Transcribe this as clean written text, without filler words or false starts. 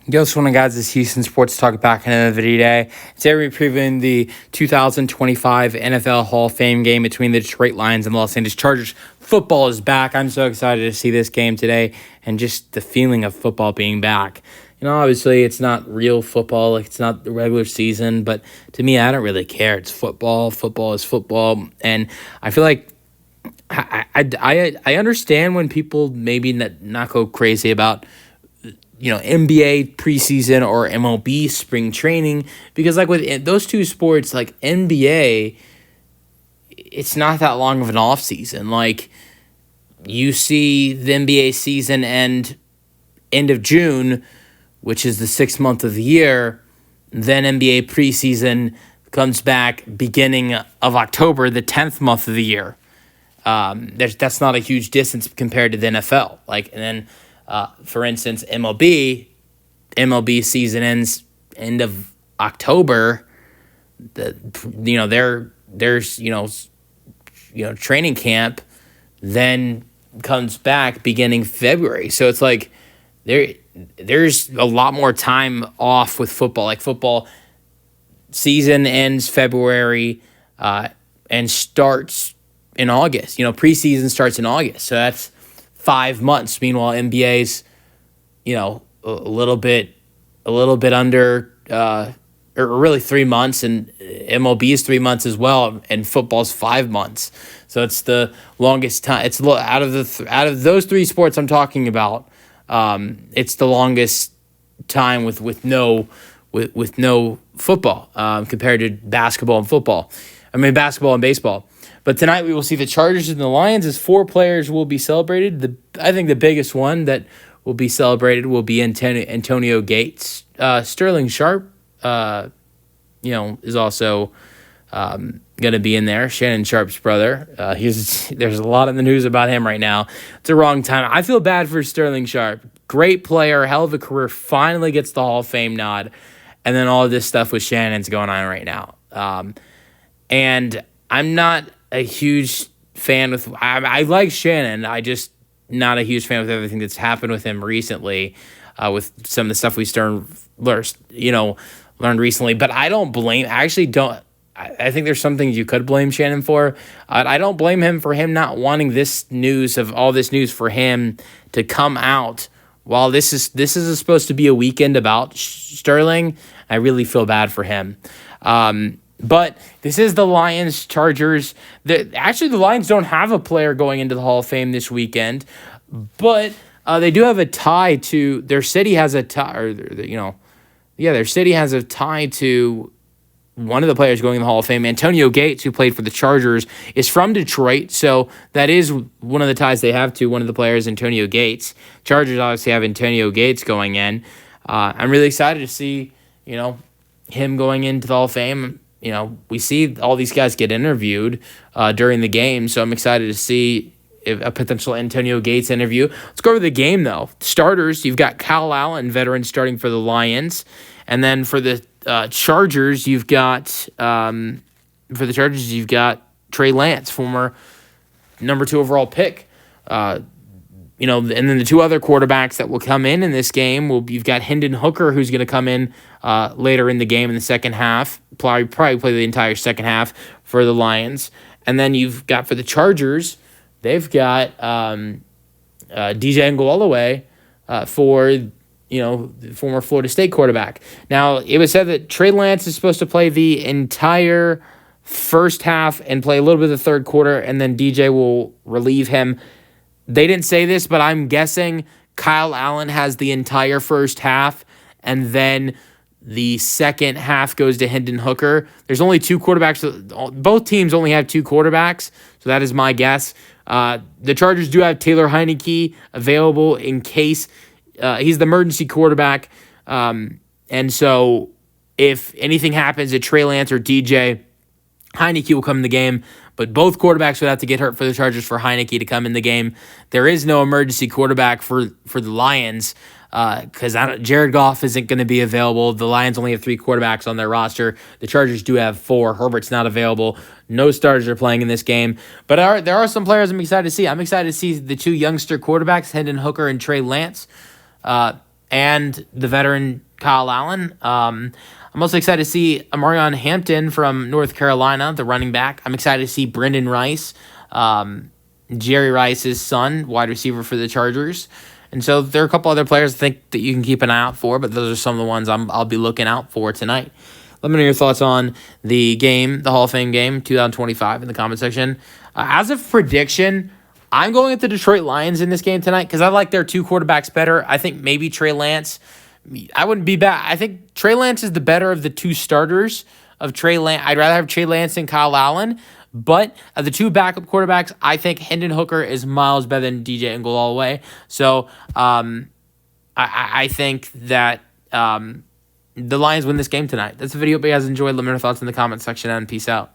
Yo, what's going on, guys? This is Houston Sports Talk back in another video today. Today we're previewing the 2025 NFL Hall of Fame game between the Detroit Lions and the Los Angeles Chargers. Football is back. I'm so excited to see this game today and just the feeling of football being back. You know, obviously it's not real football, like it's not the regular season, but to me, I don't really care. It's football. Football is football, and I feel like I understand when people maybe not go crazy about NBA preseason or MLB spring training, because like with those two sports, like NBA, it's not that long of an off season. Like you see the NBA season end of June, which is the 6th month of the year. Then NBA preseason comes back beginning of October, the 10th month of the year. That's not a huge distance compared to the NFL. Like, and then for instance, MLB season ends end of October. There's training camp then comes back beginning February. So it's like there's a lot more time off with football. Like football season ends February and starts in August. Preseason starts in August. So that's 5 months. Meanwhile, NBA's, a little bit under, or really 3 months, and MLB is 3 months as well, and football's 5 months. So it's the longest time. It's out of those three sports I'm talking about. It's the longest time with no football compared to basketball and football. Basketball and baseball. But tonight we will see the Chargers and the Lions as 4 players will be celebrated. I think the biggest one that will be celebrated will be Antonio Gates. Sterling Sharp, is also going to be in there. Shannon Sharp's brother. There's a lot in the news about him right now. It's the wrong time. I feel bad for Sterling Sharp. Great player, hell of a career. Finally gets the Hall of Fame nod, and then all of this stuff with Shannon's going on right now. And I'm not a huge fan with. I like Shannon. I just not a huge fan with everything that's happened with him recently, with some of the stuff we learned recently. But I don't blame. I actually don't. I think there's some things you could blame Shannon for. I don't blame him for him not wanting all this news for him to come out while this is supposed to be a weekend about Sterling. I really feel bad for him. But this is the Lions Chargers. Actually, the Lions don't have a player going into the Hall of Fame this weekend, but they do have a tie to their city has a tie, their city has a tie to one of the players going in the Hall of Fame. Antonio Gates, who played for the Chargers, is from Detroit, so that is one of the ties they have to one of the players, Antonio Gates. Chargers obviously have Antonio Gates going in. I'm really excited to see, him going into the Hall of Fame. We see all these guys get interviewed during the game, so I'm excited to see a potential Antonio Gates interview. Let's go over the game, though. Starters, you've got Kyle Allen, veteran, starting for the Lions. And then for the Chargers, you've got Trey Lance, former number 2 overall pick. And then the 2 other quarterbacks that will come in this game you've got Hendon Hooker, who's going to come in later in the game in the second half, probably play the entire second half for the Lions. And then you've got for the Chargers, they've got DJ Ngwalaway for the former Florida State quarterback. Now, it was said that Trey Lance is supposed to play the entire first half and play a little bit of the third quarter, and then DJ will relieve him. They didn't say this, but I'm guessing Kyle Allen has the entire first half, and then the second half goes to Hendon Hooker. There's only 2 quarterbacks. Both teams only have 2 quarterbacks, so that is my guess. The Chargers do have Taylor Heinicke available in case he's the emergency quarterback. And so if anything happens to Trey Lance or DJ, Heinicke will come in the game. But both quarterbacks would have to get hurt for the Chargers for Heinicke to come in the game. There is no emergency quarterback for the Lions because Jared Goff isn't going to be available. The Lions only have 3 quarterbacks on their roster. The Chargers do have 4. Herbert's not available. No starters are playing in this game. But there are some players I'm excited to see. I'm excited to see the 2 youngster quarterbacks, Hendon Hooker and Trey Lance. and the veteran Kyle Allen. I'm also excited to see Amarion Hampton from North Carolina, the running back. I'm excited to see Brendan Rice, Jerry Rice's son, wide receiver for the Chargers. And so there are a couple other players I think that you can keep an eye out for, but those are some of the ones I'll be looking out for tonight. Let me know your thoughts on the game, the Hall of Fame game, 2025 in the comment section. As a prediction, I'm going with the Detroit Lions in this game tonight because I like their two quarterbacks better. I think maybe Trey Lance. I wouldn't be bad. I think Trey Lance is the better of the two starters of Trey Lance. I'd rather have Trey Lance than Kyle Allen. But of the two backup quarterbacks, I think Hendon Hooker is miles better than DJ Ingloulaway. So I think that the Lions win this game tonight. That's the video. Hope you guys enjoyed. Let me know your thoughts in the comment section and peace out.